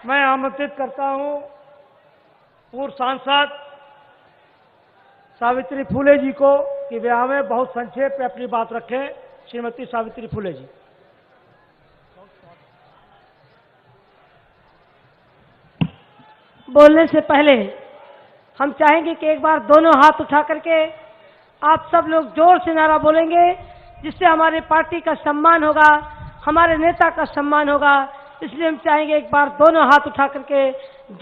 मैं आमंत्रित करता हूं पूर्व सांसद सावित्री फुले जी को कि वे हमें बहुत संक्षेप में अपनी बात रखें। श्रीमती सावित्री फुले जी। बोलने से पहले हम चाहेंगे कि एक बार दोनों हाथ उठा करके आप सब लोग जोर से नारा बोलेंगे, जिससे हमारे पार्टी का सम्मान होगा, हमारे नेता का सम्मान होगा। इसलिए हम चाहेंगे एक बार दोनों हाथ उठा करके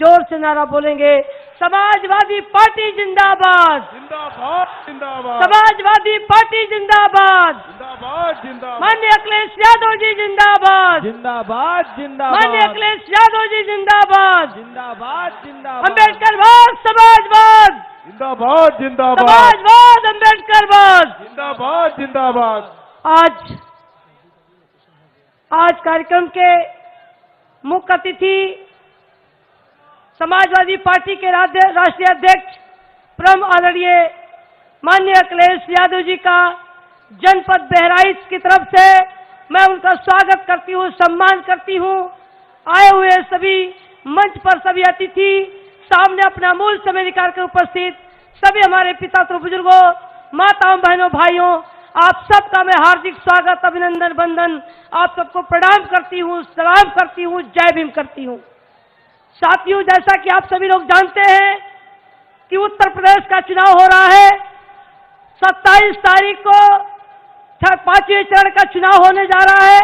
जोर से नारा बोलेंगे, समाजवादी पार्टी जिंदाबाद, जिंदाबाद जिंदाबाद, समाजवादी पार्टी जिंदाबाद, जिंदाबाद जिंदाबाद, माननीय अखिलेश यादव जी जिंदाबाद, जिंदाबाद जिंदाबाद, माननीय अखिलेश यादव जी जिंदाबाद, जिंदाबाद जिंदाबाद, अम्बेडकरवाद समाजवाद, जिंदाबाद जिंदाबाद, समाजवाद अम्बेडकरवाद, जिंदाबाद जिंदाबाद। आज कार्यक्रम के मुख्य अतिथि समाजवादी पार्टी के राष्ट्रीय अध्यक्ष परम आदरणीय माननीय अखिलेश यादव जी का जनपद बहराइच की तरफ से मैं उनका स्वागत करती हूँ, सम्मान करती हूँ। आए हुए सभी मंच पर सभी अतिथि सामने अपना मूल समय निकाल कर उपस्थित सभी हमारे पिता तो बुजुर्गों, माताओं, बहनों, भाइयों, आप सबका मैं हार्दिक स्वागत, अभिनंदन, वंदन, आप सबको प्रणाम करती हूँ, सलाम करती हूँ, जय भीम करती हूँ। साथियों, जैसा कि आप सभी लोग जानते हैं कि उत्तर प्रदेश का चुनाव हो रहा है। 27 तारीख को 5वें चरण का चुनाव होने जा रहा है।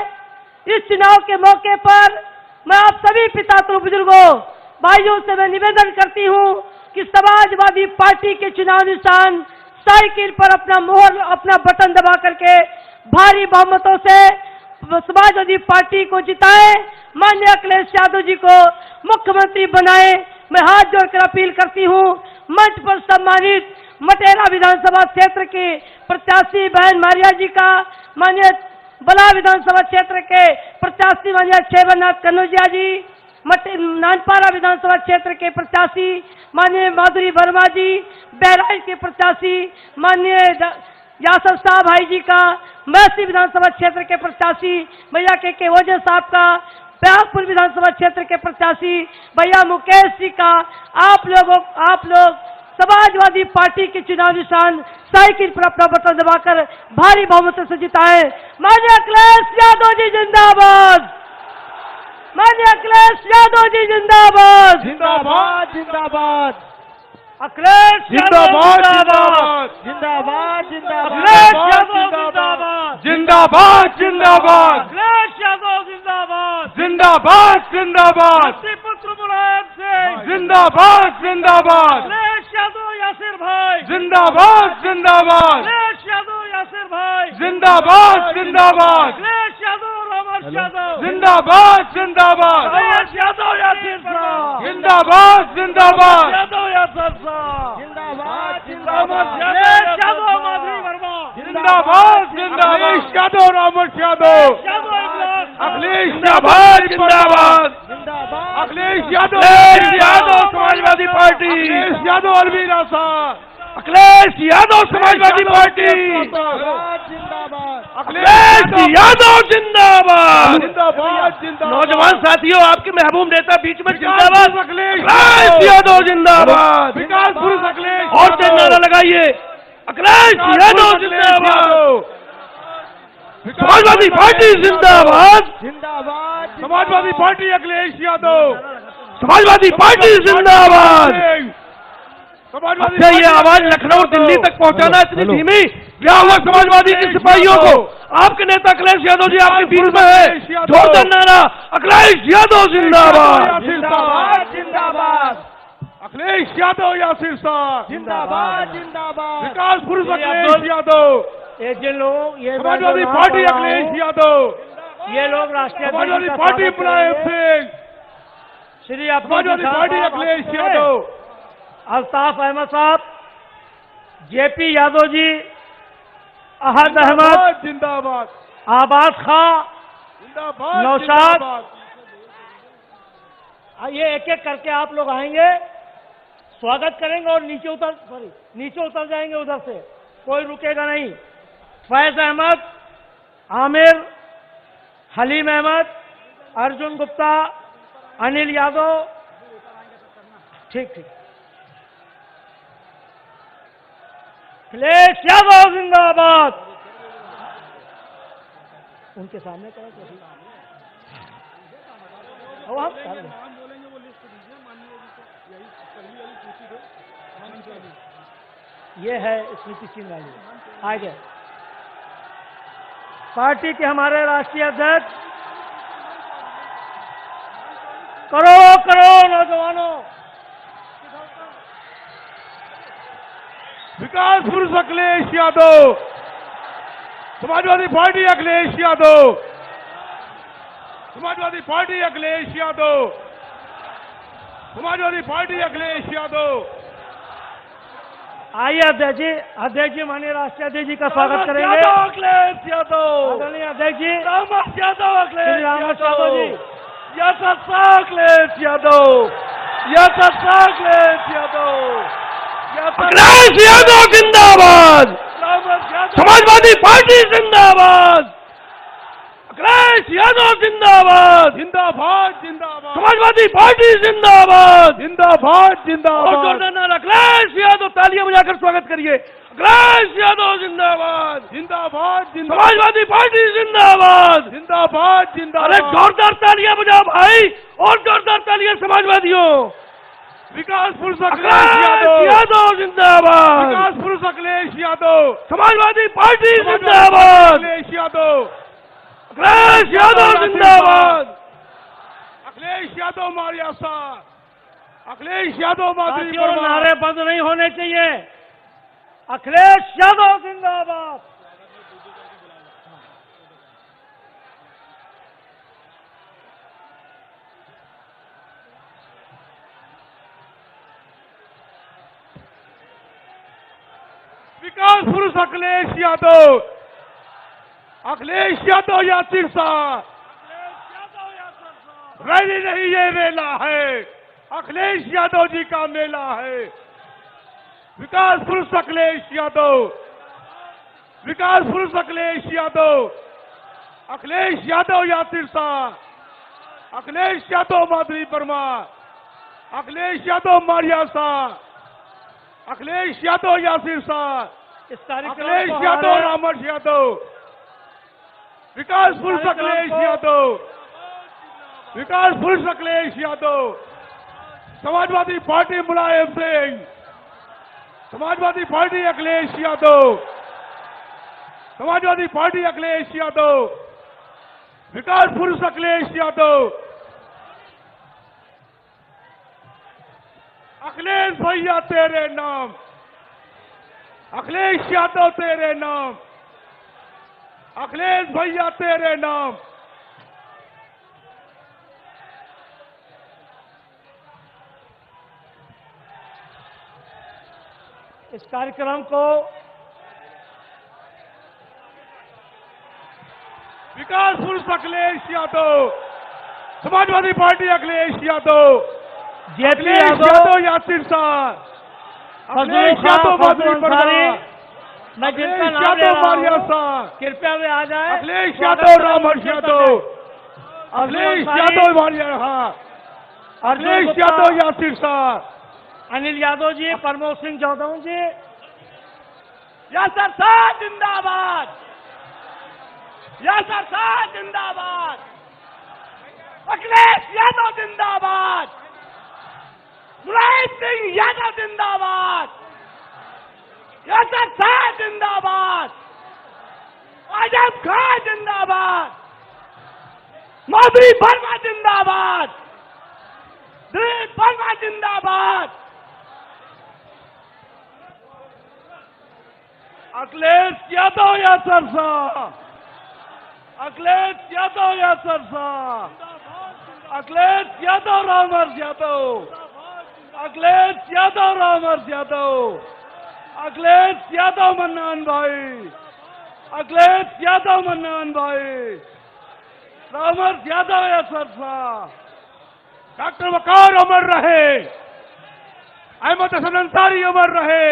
इस चुनाव के मौके पर मैं आप सभी पिता तो बुजुर्गों, भाइयों से मैं निवेदन करती हूँ कि समाजवादी पार्टी के चुनाव निशान साइकिल पर अपना मोहर, अपना बटन दबा करके भारी बहुमतों से समाजवादी पार्टी को जिताएं, माननीय अखिलेश यादव जी को मुख्यमंत्री बनाएं। मैं हाथ जोड़कर अपील करती हूं। मंच पर सम्मानित मटेरा विधानसभा क्षेत्र के प्रत्याशी बहन मारिया जी का, माननीय बला विधानसभा क्षेत्र के प्रत्याशी माननीय छेबरनाथ कन्नौजिया जी, नानपारा विधानसभा क्षेत्र के प्रत्याशी माननीय माधुरी वर्मा जी, बहराइच के प्रत्याशी माननीय यासर साहब भाई जी का, मैसी विधानसभा क्षेत्र के प्रत्याशी भैया के ओझा साहब का, ब्याहपुर विधानसभा क्षेत्र के प्रत्याशी भैया मुकेश जी का, आप लोग समाजवादी पार्टी के चुनाव निशान साइकिल पर अपना बटन दबाकर भारी बहुमत से जिताएं। माननीय अखिलेश यादव जी जिंदाबाद, माननीय अखिलेश यादव जी जिंदाबाद, जिंदाबाद जिंदाबाद, अखिलेश जिंदाबाद जिंदाबाद, जिंदाबाद जिंदाबाद, अखिलेश यादव जिंदाबाद, जिंदाबाद जिंदाबाद, अखिलेश यादव जिंदाबाद, जिंदाबाद जिंदाबाद, पुत्र मुलायम सिंह जिंदाबाद जिंदाबाद, अखिलेश यादव यासिर भाई जिंदाबाद जिंदाबाद, अखिलेश यादव यासिर भाई जिंदाबाद जिंदाबाद, अखिलेश यादव रामर्ष यादव जिंदाबाद जिंदाबाद, अखिलेश यादव यासिर साहब जिंदाबाद जिंदाबाद, यादव यासिर साहब जिंदाबाद जिंदाबाद, अखिलेश यादव माधुरी वर्मा जिंदाबाद जिंदाबाद, अखिलेश यादव रामर्ष यादव, अखिलेश जिंदाबाद जिंदाबाद, अखिलेश यादव समाजवादी पार्टी, अखिलेश यादव अलवीरा साहब, अखिलेश यादव समाजवादी पार्टी, अखिलेश यादव जिंदाबाद, जिंदाबाद जिंदाबाद। नौजवान साथियों, आपके महबूब नेता बीच में जिंदाबाद, अखिलेश यादव जिंदाबाद, विकास पुरुष अखिलेश, और से नारा लगाइए, अखिलेश यादव जिंदाबाद, समाजवादी पार्टी जिंदाबाद, जिंदाबाद, समाजवादी पार्टी अखिलेश यादव, समाजवादी पार्टी जिंदाबाद। अच्छा, ये आवाज लखनऊ दिल्ली तक पहुंचाना इतनी धीमी? क्या हुआ समाजवादी के सिपाहियों को? आपके नेता अखिलेश यादव जी आपके बीच में है, जोरदार नारा, अखिलेश यादव जिंदाबाद, जिंदाबाद जिंदाबाद, अखिलेश यादव यासिर साहब, जिंदाबाद जिंदाबाद, विकास पुरुष अखिलेश यादव, ये जिन लोग ये समाजवादी पार्टी अखिलेश यादव, ये लोग राष्ट्रीय समाजवादी पार्टी मुलायम सिंह, श्री समाजवादी पार्टी अखिलेश यादव, अल्ताफ अहमद साहब, जेपी यादव जी, अहद अहमद जिंदाबाद, आबाद खां, जिंदाबाद, नौशाद। ये एक एक करके आप लोग आएंगे, स्वागत करेंगे और नीचे उतर जाएंगे उधर से, कोई रुकेगा नहीं। फैज अहमद, आमिर, हलीम अहमद, अर्जुन गुप्ता, अनिल यादव, ठीक ठीक। अखिलेश यादव जिंदाबाद। उनके सामने करो तो हम ये है स्मृति चिन्ह वाली। आगे पार्टी के हमारे राष्ट्रीय अध्यक्ष, करोड़ों करोड़ नौजवानों, विकास पुरुष Akhilesh Yadav, Samajwadi party Akhilesh Yadav, Samajwadi party Akhilesh Yadav, Samajwadi party Akhilesh Yadav. आइए अध्यक्ष जी माननीय राष्ट्रीय अध्यक्ष जी का स्वागत करेंगे। अखिलेश यादव, आदरणीय अध्यक्ष जी रामदास यादव, अखिलेश रामदास यादव जी, यशस्वी अखिलेश यादव, यशस्वी अखिलेश यादव, अखिलेश यादव जिंदाबाद, समाजवादी पार्टी जिंदाबाद, अखिलेश यादव जिंदाबाद, जिंदाबाद जिंदाबाद, समाजवादी पार्टी जिंदाबाद, जिंदाबाद जिंदाबाद। अखिलेश यादव, तालियां बजाकर स्वागत करिए। अखिलेश यादव जिंदाबाद, जिंदाबाद जिंदाबाद, समाजवादी पार्टी जिंदाबाद, जिंदाबाद जिंदाबाद। अरे जोरदार तालियां बजाओ भाई, और जोरदार तालियां समाजवादियों। विकास पुरुष अखिलेश यादव जिंदाबाद, विकास पुरुष अखिलेश यादव, समाजवादी पार्टी जिंदाबाद, अखिलेश यादव, अखिलेश यादव जिंदाबाद, अखिलेश यादव मारिया साहब, अखिलेश यादव माधुरी साथियों, नारे बंद नहीं होने चाहिए। अखिलेश यादव जिंदाबाद। विकास पुरुष अखिलेश यादव, अखिलेश यादव यासिर साहब, रैली नहीं ये मेला है, अखिलेश यादव जी का मेला है। विकास पुरुष अखिलेश यादव, विकास पुरुष अखिलेश यादव, अखिलेश यादव यासिर साहब, अखिलेश यादव माधुरी वर्मा, अखिलेश यादव मारिया साहब, अखिलेश यादव यासिर साहब, इस कार्यक्रम अखिलेश को यादव हमारे रामर्ष यादव, विकास पुरुष अखिलेश यादव, विकास पुरुष Akhilesh Yadav, Samajwadi party Mulayam Singh, Samajwadi party Akhilesh Yadav, Samajwadi party Akhilesh Yadav, विकास पुरुष अखिलेश यादव, अखिलेश भैया तेरे नाम, अखिलेश यादव तेरे नाम, अखिलेश भैया तेरे नाम। इस कार्यक्रम को विकास पुरुष अखिलेश यादव, समाजवादी पार्टी अखिलेश यादव, जेपी अखिलेश यादव यासिर साहब, अखिलेश यादव माधुरी वर्मा, मैं जिनका अखिलेश नाम ले यादव रहा मारिया हूं, साहब, कृपया वे आ जाए। अखिलेश यादव रामहर्ष यादव, अखिलेश यादव मारिया, हाँ, अखिलेश यादव यासिर साहब, अनिल यादव जी, प्रमोद सिंह चौधरी जी, यासिर साहब जिंदाबाद, यासिर साहब जिंदाबाद, अखिलेश यादव जिंदाबाद, मुलायम सिंह यादव जिंदाबाद, यासिर साहब जिंदाबाद, आजम खान जिंदाबाद, माधुरी वर्मा जिंदाबाद, दिलीप वर्मा जिंदाबाद, अखिलेश यादव यासिर साहब, अखिलेश यादव यासिर साहब, अखिलेश यादव रामहर्ष यादव, अखिलेश यादव रामहर्ष यादव, अखिलेश यादव मन्नान भाई, अखिलेश यादव मन्नान भाई, रामहर्ष यादव यासिर साहब, डॉक्टर वकार अमर रहे, अहमद हसन अंसारी अमर रहे,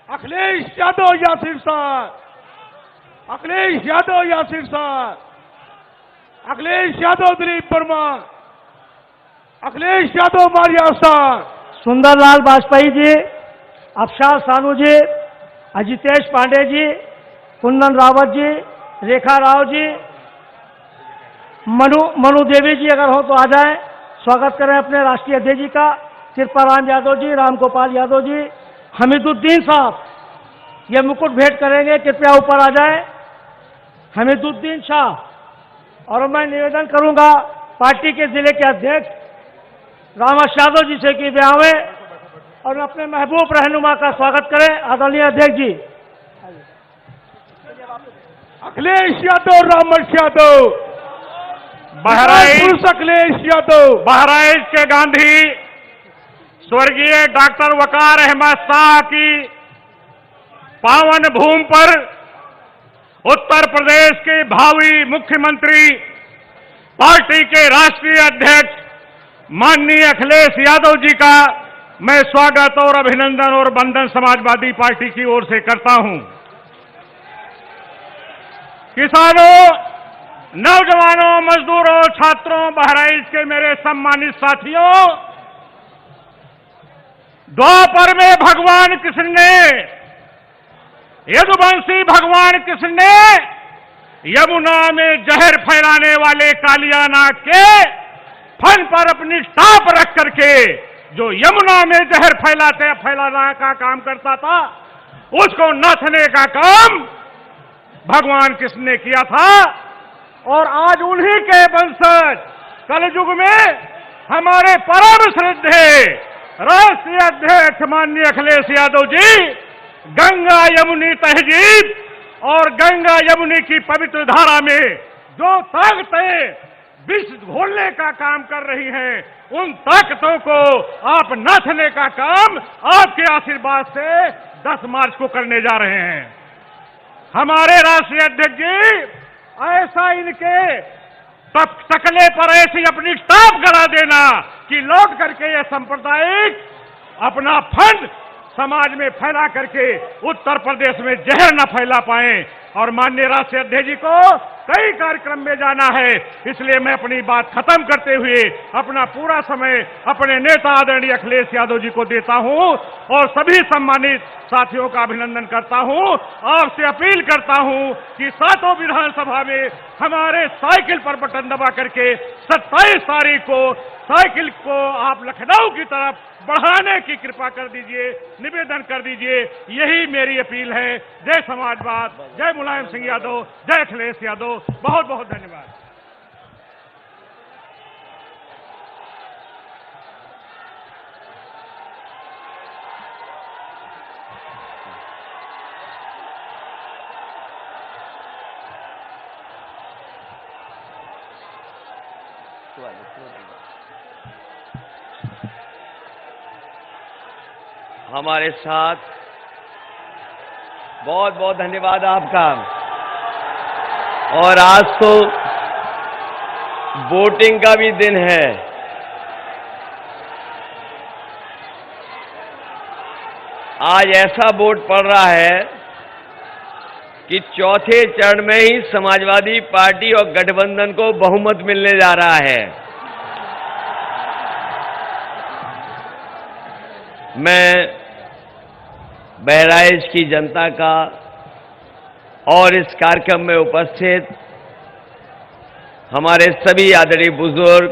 अखिलेश यादव यासिर साहब, अखिलेश यादव यासिर साहब, अखिलेश यादव दिलीप वर्मा, अखिलेश यादव मारिया स्थान, सुंदरलाल वाजपेयी जी, अफशार सानू जी, अजितेश पांडे जी, कुंदन रावत जी, रेखा राव जी, मनु देवी जी अगर हो तो आ जाएं। स्वागत करें अपने राष्ट्रीय अध्यक्ष जी का, कृपाराम यादव जी, रामगोपाल यादव जी, हमीदुद्दीन साहब ये मुकुट भेंट करेंगे, कृपया ऊपर आ जाएं। हमीदुद्दीन शाह। और मैं निवेदन करूंगा पार्टी के जिले के अध्यक्ष रामेश यादव जी से कि वे आवे और अपने महबूब रहनुमा का स्वागत करें। आदरणीय अध्यक्ष जी। अखिलेश यादव, रामेश यादव, बहराइच अखिलेश यादव, बहराइच के गांधी स्वर्गीय डॉक्टर वकार अहमद शाह की पावन भूमि पर उत्तर प्रदेश के भावी मुख्यमंत्री, पार्टी के राष्ट्रीय अध्यक्ष माननीय अखिलेश यादव जी का मैं स्वागत और अभिनंदन और वंदन समाजवादी पार्टी की ओर से करता हूं। किसानों, नौजवानों, मजदूरों, छात्रों, बहराइच के मेरे सम्मानित साथियों, द्वापर में भगवान कृष्ण ने, यदुवंशी भगवान कृष्ण ने यमुना में जहर फैलाने वाले कालिया नाग के फन पर अपनी टाप रख करके जो यमुना में जहर फैलाना का काम करता था, उसको नाथने का काम भगवान कृष्ण ने किया था। और आज उन्हीं के वंशज कलयुग में हमारे परम श्रद्धेय राष्ट्रीय अध्यक्ष माननीय अखिलेश यादव जी गंगा यमुनी तहजीब और गंगा यमुनी की पवित्र धारा में जो ताकतें विष घोलने का काम कर रही हैं, उन ताकतों को आप नाथने का काम आपके आशीर्वाद से 10 मार्च को करने जा रहे हैं। हमारे राष्ट्रीय अध्यक्ष जी ऐसा इनके टकले पर ऐसी अपनी टाप गड़ा देना कि लौट करके ये सांप्रदायिक अपना फंड समाज में फैला करके उत्तर प्रदेश में जहर न फैला पाए। और माननीय राष्ट्रीय अध्यक्ष जी को कई कार्यक्रम में जाना है, इसलिए मैं अपनी बात खत्म करते हुए अपना पूरा समय अपने नेता आदरणीय अखिलेश यादव जी को देता हूं और सभी सम्मानित साथियों का अभिनंदन करता हूं। आपसे अपील करता हूं कि 7 विधानसभा में हमारे साइकिल पर बटन दबा करके 27 तारीख को साइकिल को आप लखनऊ की तरफ बढ़ाने की कृपा कर दीजिए, निवेदन कर दीजिए। यही मेरी अपील है। जय समाजवाद, जय मुलायम सिंह यादव, जय अखिलेश यादव। बहुत बहुत धन्यवाद। हमारे साथ बहुत बहुत धन्यवाद आपका। और आज तो वोटिंग का भी दिन है। आज ऐसा वोट पड़ रहा है कि चौथे चरण में ही समाजवादी पार्टी और गठबंधन को बहुमत मिलने जा रहा है। मैं बहराइच की जनता का और इस कार्यक्रम में उपस्थित हमारे सभी आदरणीय बुजुर्ग,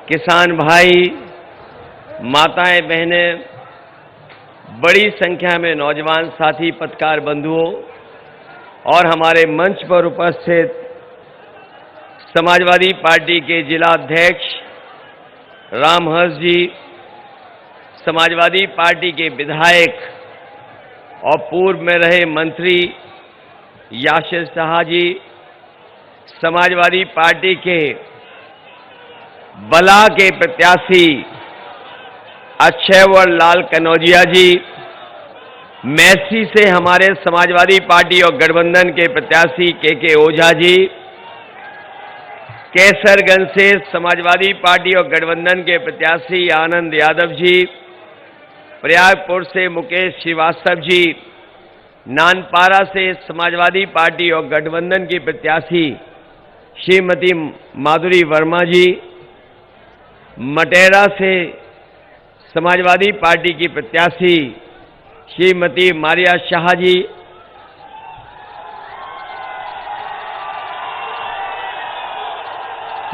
किसान भाई, माताएं, बहनें, बड़ी संख्या में नौजवान साथी, पत्रकार बंधुओं और हमारे मंच पर उपस्थित समाजवादी पार्टी के जिला अध्यक्ष रामहंस जी, समाजवादी पार्टी के विधायक और पूर्व में रहे मंत्री याशिर शाह जी, समाजवादी पार्टी के बला के प्रत्याशी अक्षयवर लाल कनौजिया जी, मैसी से हमारे समाजवादी पार्टी और गठबंधन के प्रत्याशी के ओझा जी, केसरगंज से समाजवादी पार्टी और गठबंधन के प्रत्याशी आनंद यादव जी, प्रयागपुर से मुकेश श्रीवास्तव जी, नानपारा से समाजवादी पार्टी और गठबंधन की प्रत्याशी श्रीमती माधुरी वर्मा जी, मटेरा से समाजवादी पार्टी की प्रत्याशी श्रीमती मारिया शाह जी,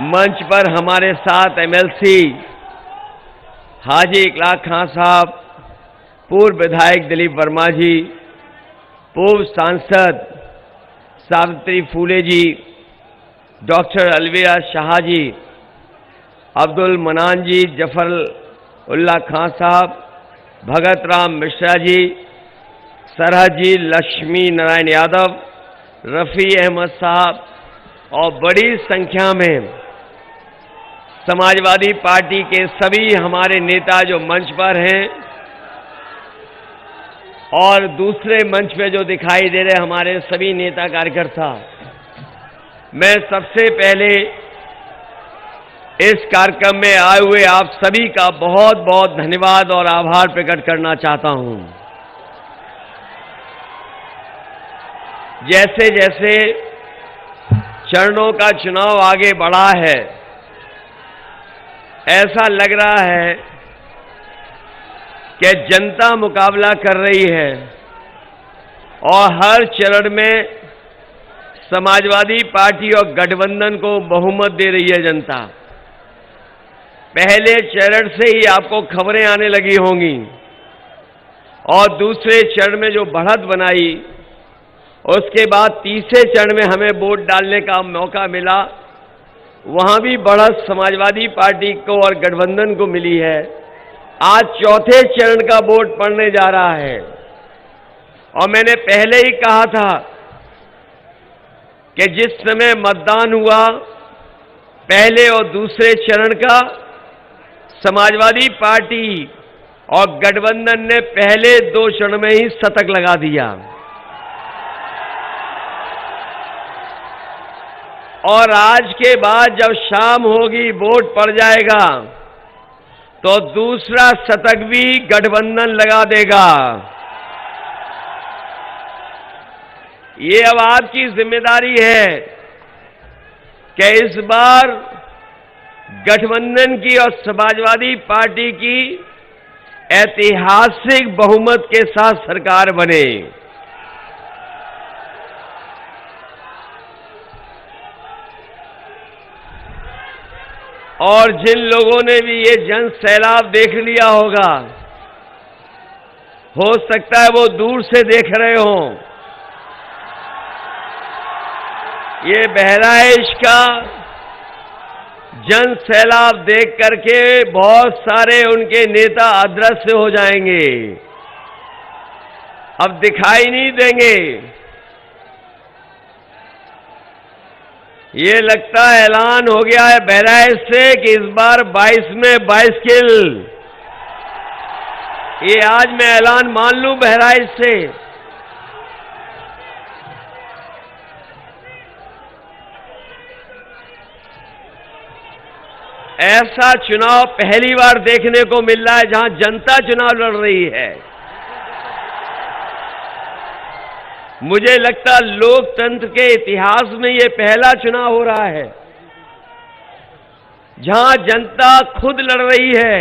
मंच पर हमारे साथ एमएलसी हाजी इकलाक खां साहब, पूर्व विधायक दिलीप वर्मा जी, पूर्व सांसद सावित्री फूले जी, डॉक्टर अलविया शाह जी, अब्दुल मनान जी, जफर उल्ला खां साहब, भगत राम मिश्रा जी, सरहद जी, लक्ष्मी नारायण यादव, रफ़ी अहमद साहब और बड़ी संख्या में समाजवादी पार्टी के सभी हमारे नेता जो मंच पर हैं और दूसरे मंच पे जो दिखाई दे रहे हमारे सभी नेता कार्यकर्ता, मैं सबसे पहले इस कार्यक्रम में आए हुए आप सभी का बहुत बहुत धन्यवाद और आभार प्रकट करना चाहता हूं। जैसे जैसे चरणों का चुनाव आगे बढ़ा है, ऐसा लग रहा है कि जनता मुकाबला कर रही है और हर चरण में समाजवादी पार्टी और गठबंधन को बहुमत दे रही है जनता। पहले चरण से ही आपको खबरें आने लगी होंगी और दूसरे चरण में जो बढ़त बनाई, उसके बाद तीसरे चरण में हमें वोट डालने का मौका मिला, वहां भी बढ़त समाजवादी पार्टी को और गठबंधन को मिली है। आज चौथे चरण का वोट पड़ने जा रहा है और मैंने पहले ही कहा था कि जिस समय मतदान हुआ पहले और दूसरे चरण का, समाजवादी पार्टी और गठबंधन ने पहले 2 चरण में ही शतक लगा दिया और आज के बाद जब शाम होगी वोट पड़ जाएगा तो दूसरा शतक भी गठबंधन लगा देगा। ये अब आपकी जिम्मेदारी है कि इस बार गठबंधन की और समाजवादी पार्टी की ऐतिहासिक बहुमत के साथ सरकार बने। और जिन लोगों ने भी ये जन सैलाब देख लिया होगा, हो सकता है वो दूर से देख रहे हों, ये बहराइच का जन सैलाब देख करके बहुत सारे उनके नेता अदृश्य हो जाएंगे, अब दिखाई नहीं देंगे। ये लगता है ऐलान हो गया है बहराइच से कि इस बार 22 में 22 किल। ये आज मैं ऐलान मान लूं बहराइच से। ऐसा चुनाव पहली बार देखने को मिल रहा है जहां जनता चुनाव लड़ रही है। मुझे लगता लोकतंत्र के इतिहास में ये पहला चुनाव हो रहा है जहां जनता खुद लड़ रही है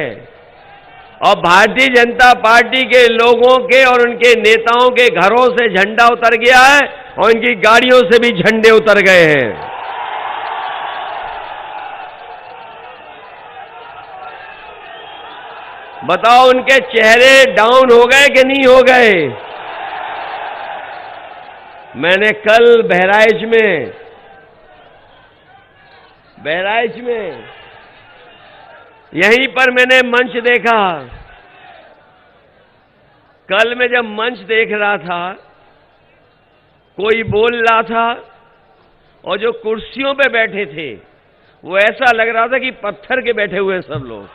और भारतीय जनता पार्टी के लोगों के और उनके नेताओं के घरों से झंडा उतर गया है और उनकी गाड़ियों से भी झंडे उतर गए हैं। बताओ उनके चेहरे डाउन हो गए कि नहीं हो गए? मैंने कल बहराइच में यहीं पर मैंने मंच देखा। कल मैं जब मंच देख रहा था, कोई बोल रहा था और जो कुर्सियों पे बैठे थे वो ऐसा लग रहा था कि पत्थर के बैठे हुए सब लोग।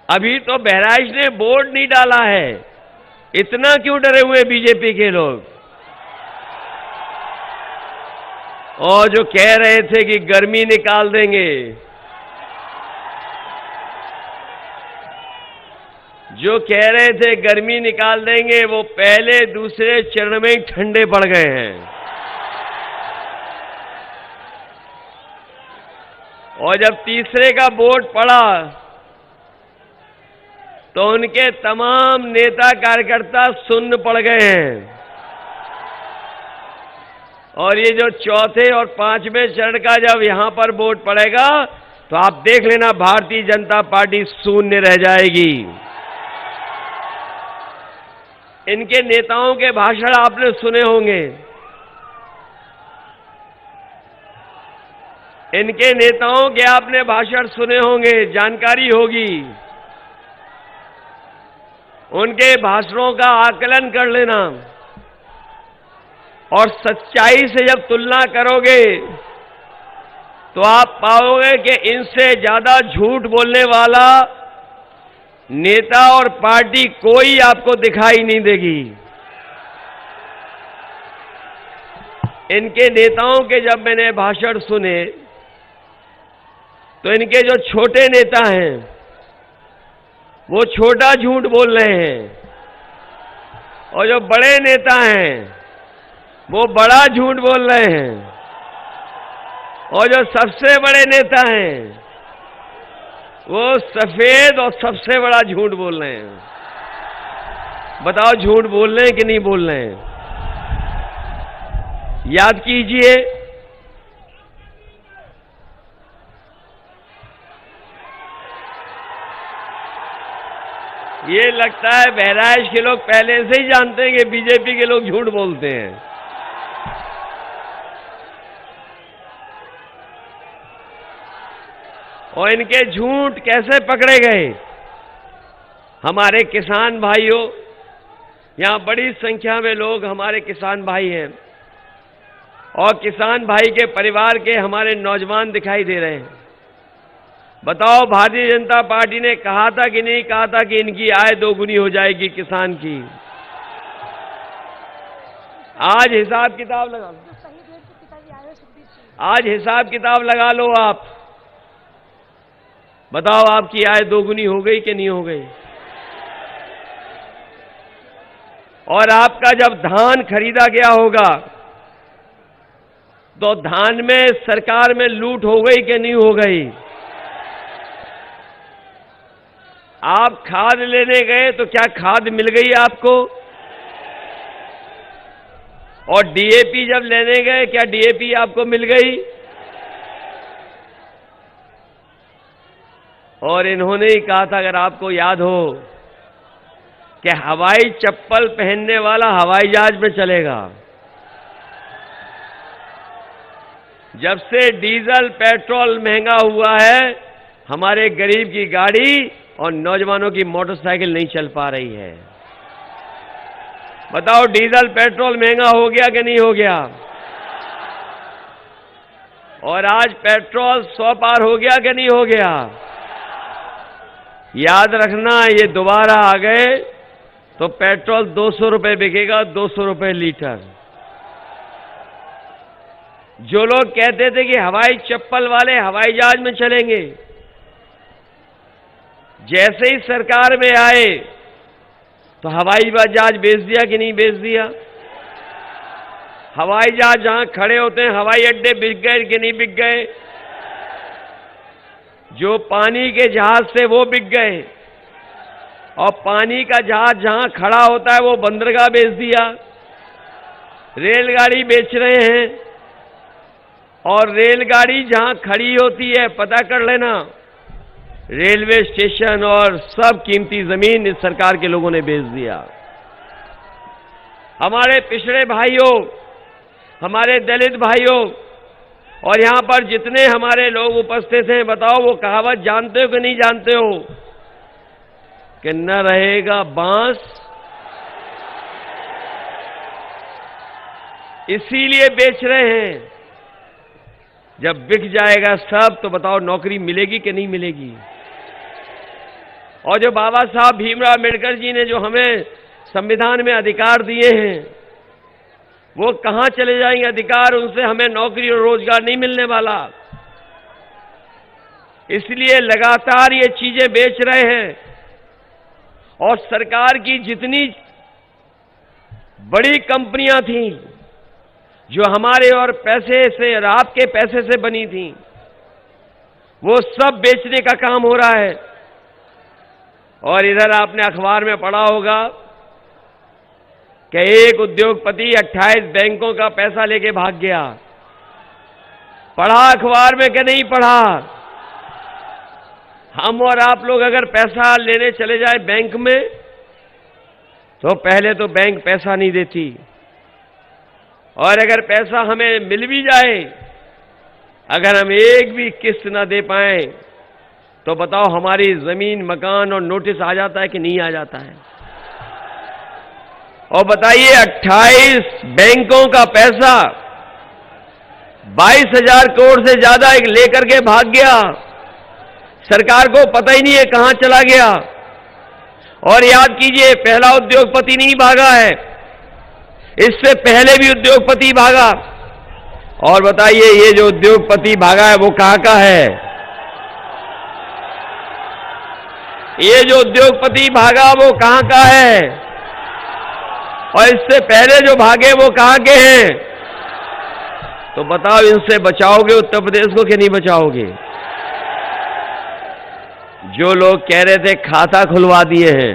अभी तो बहराइच ने बोर्ड नहीं डाला है, इतना क्यों डरे हुए बीजेपी के लोग? और जो कह रहे थे कि गर्मी निकाल देंगे, जो कह रहे थे गर्मी निकाल देंगे, वो पहले दूसरे चरण में ही ठंडे पड़ गए हैं। और जब तीसरे का वोट पड़ा तो उनके तमाम नेता कार्यकर्ता सुन्न पड़ गए हैं। और ये जो चौथे और पांचवें चरण का जब यहां पर वोट पड़ेगा तो आप देख लेना, भारतीय जनता पार्टी शून्य रह जाएगी। इनके नेताओं के भाषण आपने सुने होंगे। इनके नेताओं के आपने भाषण सुने होंगे, जानकारी होगी। उनके भाषणों का आकलन कर लेना और सच्चाई से जब तुलना करोगे तो आप पाओगे कि इनसे ज्यादा झूठ बोलने वाला नेता और पार्टी कोई आपको दिखाई नहीं देगी। इनके नेताओं के जब मैंने भाषण सुने तो इनके जो छोटे नेता हैं वो छोटा झूठ बोल रहे हैं और जो बड़े नेता हैं वो बड़ा झूठ बोल रहे हैं और जो सबसे बड़े नेता हैं वो सफेद और सबसे बड़ा झूठ बोल रहे हैं। बताओ झूठ बोल रहे हैं कि नहीं बोल रहे हैं? याद कीजिए, ये लगता है बहराइच के लोग पहले से ही जानते हैं कि बीजेपी के लोग झूठ बोलते हैं। और इनके झूठ कैसे पकड़े गए? हमारे किसान भाइयों, यहां बड़ी संख्या में लोग हमारे किसान भाई हैं और किसान भाई के परिवार के हमारे नौजवान दिखाई दे रहे हैं। बताओ, भारतीय जनता पार्टी ने कहा था कि नहीं कहा था कि इनकी आय दोगुनी हो जाएगी किसान की? आज हिसाब किताब लगा लो, आज हिसाब किताब लगा लो आप। बताओ, आपकी आय दोगुनी हो गई कि नहीं हो गई? और आपका जब धान खरीदा गया होगा तो धान में सरकार में लूट हो गई कि नहीं हो गई? आप खाद लेने गए तो क्या खाद मिल गई आपको? और डीएपी जब लेने गए, क्या डीएपी आपको मिल गई? और इन्होंने ही कहा था, अगर आपको याद हो, कि हवाई चप्पल पहनने वाला हवाई जहाज में चलेगा। जब से डीजल पेट्रोल महंगा हुआ है, हमारे गरीब की गाड़ी और नौजवानों की मोटरसाइकिल नहीं चल पा रही है। बताओ, डीजल पेट्रोल महंगा हो गया कि नहीं हो गया? और आज पेट्रोल 100 पार हो गया कि नहीं हो गया? याद रखना, ये दोबारा आ गए तो पेट्रोल 200 रुपए बिकेगा, 200 रुपए लीटर। जो लोग कहते थे कि हवाई चप्पल वाले हवाई जहाज में चलेंगे, जैसे ही सरकार में आए तो हवाई जहाज बेच दिया कि नहीं बेच दिया? हवाई जहाज जहां खड़े होते हैं हवाई अड्डे बिक गए कि नहीं बिक गए? जो पानी के जहाज से वो बिक गए और पानी का जहाज जहां खड़ा होता है वो बंदरगाह बेच दिया। रेलगाड़ी बेच रहे हैं और रेलगाड़ी जहां खड़ी होती है, पता कर लेना, रेलवे स्टेशन और सब कीमती जमीन इस सरकार के लोगों ने बेच दिया। हमारे पिछड़े भाइयों, हमारे दलित भाइयों और यहां पर जितने हमारे लोग उपस्थित हैं, बताओ वो कहावत जानते हो कि नहीं जानते हो कि न रहेगा बांस इसीलिए बेच रहे हैं। जब बिक जाएगा सब तो बताओ नौकरी मिलेगी कि नहीं मिलेगी? और जो बाबा साहब भीमराव अम्बेडकर जी ने जो हमें संविधान में अधिकार दिए हैं, वो कहां चले जाएंगे अधिकार? उनसे हमें नौकरी और रोजगार नहीं मिलने वाला। इसलिए लगातार ये चीजें बेच रहे हैं और सरकार की जितनी बड़ी कंपनियां थीं जो हमारे और पैसे से और आपके पैसे से बनी थीं, वो सब बेचने का काम हो रहा है। और इधर आपने अखबार में पढ़ा होगा कि एक उद्योगपति 28 बैंकों का पैसा लेके भाग गया। पढ़ा अखबार में कि नहीं पढ़ा? हम और आप लोग अगर पैसा लेने चले जाए बैंक में तो पहले तो बैंक पैसा नहीं देती, और अगर पैसा हमें मिल भी जाए, अगर हम एक भी किस्त ना दे पाए तो बताओ हमारी जमीन, मकान और नोटिस आ जाता है कि नहीं आ जाता है? और बताइए 28 बैंकों का पैसा 22,000 करोड़ से ज्यादा लेकर के भाग गया। सरकार को पता ही नहीं है कहां चला गया। और याद कीजिए, पहला उद्योगपति नहीं भागा है, इससे पहले भी उद्योगपति भागा। और बताइए ये जो उद्योगपति भागा है वो कहां का है? ये जो उद्योगपति भागा वो कहां का है? और इससे पहले जो भागे वो कहां के हैं? तो बताओ, इनसे बचाओगे उत्तर प्रदेश को कि नहीं बचाओगे? जो लोग कह रहे थे खाता खुलवा दिए हैं,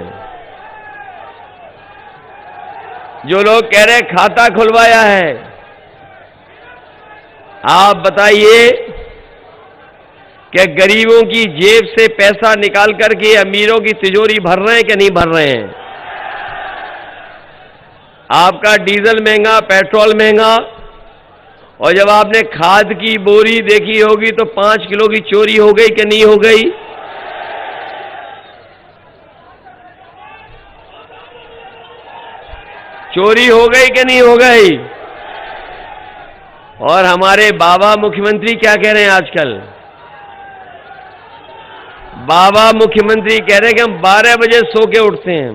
जो लोग कह रहे खाता खुलवाया है, आप बताइए कि गरीबों की जेब से पैसा निकाल करके अमीरों की तिजोरी भर रहे हैं कि नहीं भर रहे हैं? आपका डीजल महंगा, पेट्रोल महंगा, और जब आपने खाद की बोरी देखी होगी तो 5 किलो की चोरी हो गई कि नहीं हो गई? चोरी हो गई कि नहीं हो गई? और हमारे बाबा मुख्यमंत्री क्या कह रहे हैं आजकल? बाबा मुख्यमंत्री कह रहे हैं कि हम 12 बजे सो के उठते हैं।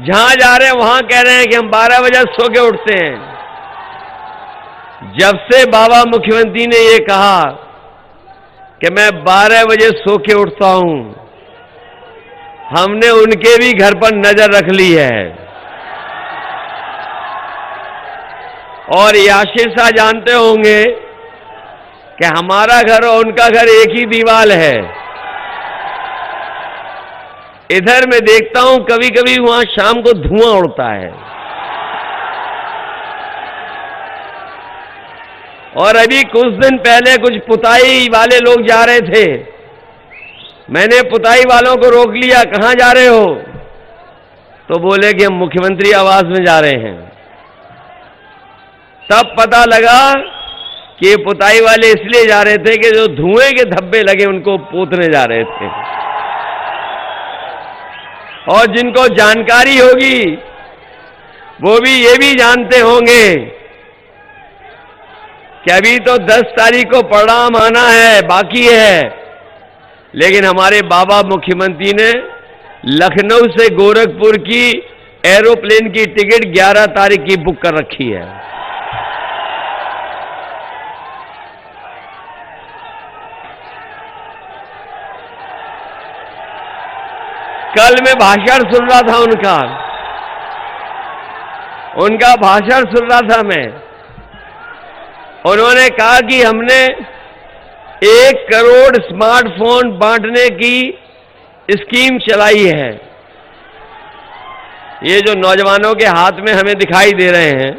जहां जा रहे हैं वहां कह रहे हैं कि हम 12 बजे सो के उठते हैं। जब से बाबा मुख्यमंत्री ने ये कहा कि मैं 12 बजे सो के उठता हूं, हमने उनके भी घर पर नजर रख ली है। और याशिर साहब जानते होंगे कि हमारा घर और उनका घर एक ही दीवार है। इधर मैं देखता हूं कभी कभी वहां शाम को धुआं उड़ता है। और अभी कुछ दिन पहले कुछ पुताई वाले लोग जा रहे थे, मैंने पुताई वालों को रोक लिया, कहां जा रहे हो? तो बोले कि हम मुख्यमंत्री आवास में जा रहे हैं। तब पता लगा कि पुताई वाले इसलिए जा रहे थे कि जो धुएं के धब्बे लगे उनको पोतने जा रहे थे। और जिनको जानकारी होगी वो भी ये भी जानते होंगे कि अभी तो 10 तारीख को परिणाम आना है, बाकी है, लेकिन हमारे बाबा मुख्यमंत्री ने लखनऊ से गोरखपुर की एरोप्लेन की टिकट 11 तारीख की बुक कर रखी है। कल मैं भाषण सुन रहा था उनका भाषण सुन रहा था मैं। उन्होंने कहा कि हमने 1 करोड़ स्मार्टफोन बांटने की स्कीम चलाई है। ये जो नौजवानों के हाथ में हमें दिखाई दे रहे हैं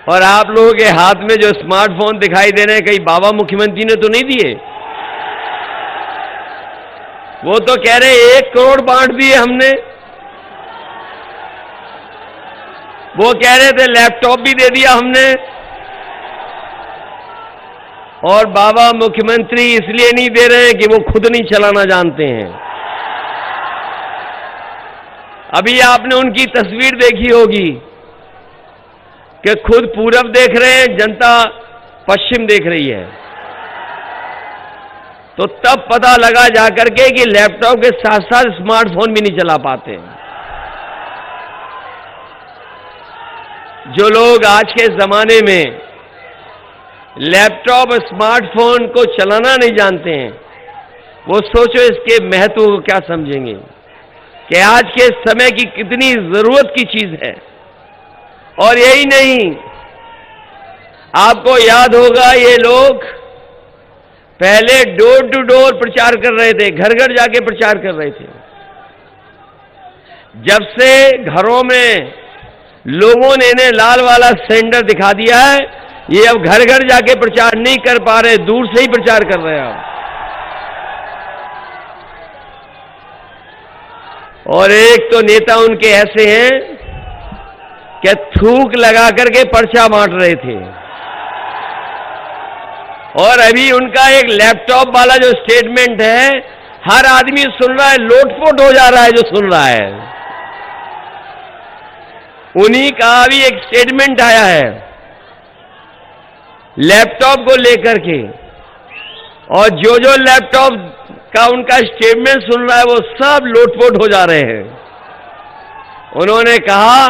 और आप लोगों के हाथ में जो स्मार्टफोन दिखाई दे रहे हैं, कहीं बाबा मुख्यमंत्री ने तो नहीं दिए? वो तो कह रहे 1 करोड़ बांट दिए हमने। वो कह रहे थे लैपटॉप भी दे दिया हमने। और बाबा मुख्यमंत्री इसलिए नहीं दे रहे हैं कि वो खुद नहीं चलाना जानते हैं। अभी आपने उनकी तस्वीर देखी होगी कि खुद पूरब देख रहे हैं, जनता पश्चिम देख रही है। तो तब पता लगा जाकर के कि लैपटॉप के साथ साथ स्मार्टफोन भी नहीं चला पाते। जो लोग आज के जमाने में लैपटॉप स्मार्टफोन को चलाना नहीं जानते हैं, वो सोचो इसके महत्व को क्या समझेंगे कि आज के समय की कितनी जरूरत की चीज है। और यही नहीं, आपको याद होगा ये लोग पहले डोर टू डोर प्रचार कर रहे थे, घर घर जाके प्रचार कर रहे थे। जब से घरों में लोगों ने इन्हें लाल वाला सिलेंडर दिखा दिया है, ये अब घर घर जाके प्रचार नहीं कर पा रहे, दूर से ही प्रचार कर रहे हैं। और एक तो नेता उनके ऐसे हैं कि थूक लगा करके पर्चा बांट रहे थे, और अभी उनका एक लैपटॉप वाला जो स्टेटमेंट है, हर आदमी सुन रहा है, लोटपोट हो जा रहा है जो सुन रहा है। उन्हीं का अभी एक स्टेटमेंट आया है लैपटॉप को लेकर के, और जो जो लैपटॉप का उनका स्टेटमेंट सुन रहा है वो सब लोटपोट हो जा रहे हैं। उन्होंने कहा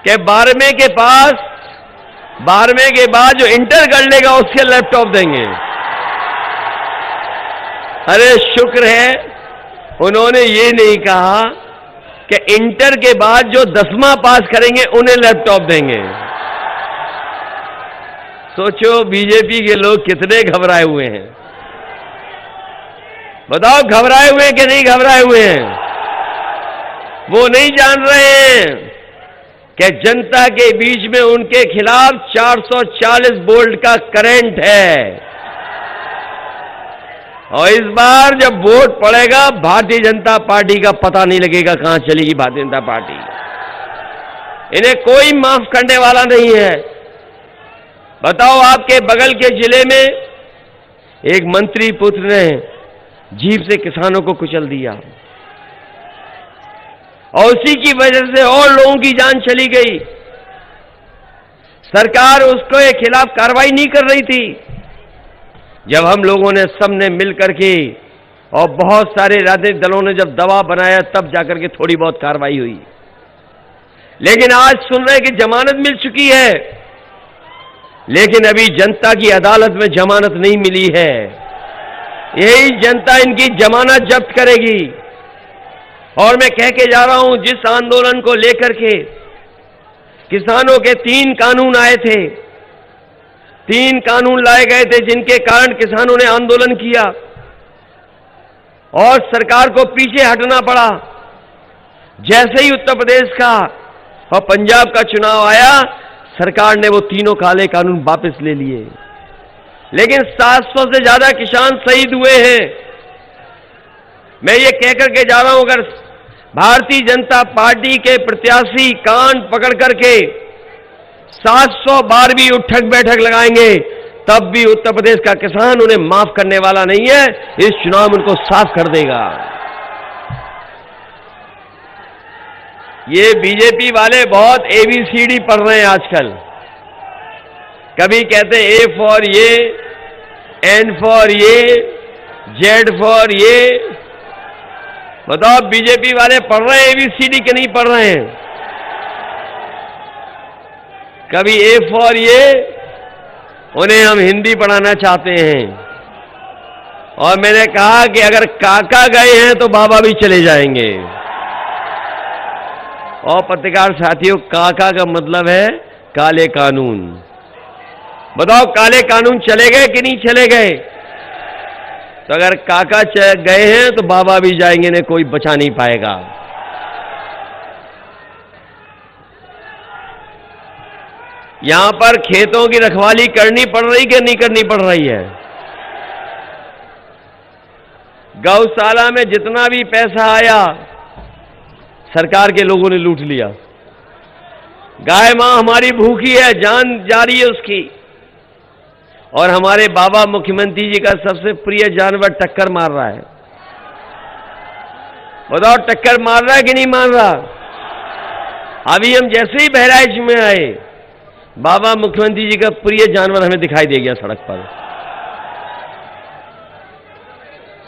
कि 12वें के बाद जो इंटर कर लेगा उसके लैपटॉप देंगे। अरे शुक्र है उन्होंने ये नहीं कहा कि इंटर के बाद जो 10वां पास करेंगे उन्हें लैपटॉप देंगे। सोचो बीजेपी के लोग कितने घबराए हुए हैं। बताओ घबराए हुए हैं कि नहीं घबराए हुए हैं? वो नहीं जान रहे हैं कि जनता के बीच में उनके खिलाफ 440 वोल्ट का करंट है, और इस बार जब वोट पड़ेगा भारतीय जनता पार्टी का पता नहीं लगेगा कहां चलेगी भारतीय जनता पार्टी। इन्हें कोई माफ करने वाला नहीं है। बताओ आपके बगल के जिले में एक मंत्री पुत्र ने जीप से किसानों को कुचल दिया, और उसी की वजह से और लोगों की जान चली गई। सरकार उसके खिलाफ कार्रवाई नहीं कर रही थी। जब हम लोगों ने सबने मिलकर के और बहुत सारे राजनीतिक दलों ने जब दबाव बनाया तब जाकर के थोड़ी बहुत कार्रवाई हुई। लेकिन आज सुन रहे हैं कि जमानत मिल चुकी है, लेकिन अभी जनता की अदालत में जमानत नहीं मिली है। यही जनता इनकी जमानत जब्त करेगी। और मैं कह के जा रहा हूं, जिस आंदोलन को लेकर के किसानों के 3 कानून आए थे, 3 कानून लाए गए थे जिनके कारण किसानों ने आंदोलन किया और सरकार को पीछे हटना पड़ा। जैसे ही उत्तर प्रदेश का और पंजाब का चुनाव आया, सरकार ने वो तीनों काले कानून वापस ले लिए। लेकिन 700 से ज्यादा किसान शहीद हुए हैं। मैं ये कहकर के जा रहा हूं, अगर भारतीय जनता पार्टी के प्रत्याशी कान पकड़ करके 700 बार भी उठक बैठक लगाएंगे, तब भी उत्तर प्रदेश का किसान उन्हें माफ करने वाला नहीं है। इस चुनाव में उनको साफ कर देगा। ये बीजेपी वाले बहुत ABCD पढ़ रहे हैं आजकल। कभी कहते हैं A फॉर ये, N फॉर ये, Z फॉर ये। बताओ बीजेपी वाले पढ़ रहे हैं ABCD के नहीं पढ़ रहे हैं? कभी A फॉर ये, उन्हें हम हिंदी पढ़ाना चाहते हैं। और मैंने कहा कि अगर काका गए हैं तो बाबा भी चले जाएंगे। और पत्रकार साथियों, काका का मतलब है काले कानून। बताओ काले कानून चले गए कि नहीं चले गए? तो अगर काका गए हैं तो बाबा भी जाएंगे, ने कोई बचा नहीं पाएगा। यहां पर खेतों की रखवाली करनी पड़ रही कि नहीं करनी पड़ रही है? गौशाला में जितना भी पैसा आया सरकार के लोगों ने लूट लिया। गाय मां हमारी भूखी है, जान जा रही है उसकी, और हमारे बाबा मुख्यमंत्री जी का सबसे प्रिय जानवर टक्कर मार रहा है। बताओ टक्कर मार रहा है कि नहीं मार रहा? अभी हम जैसे ही बहराइच में आए, बाबा मुख्यमंत्री जी का प्रिय जानवर हमें दिखाई दे गया सड़क पर।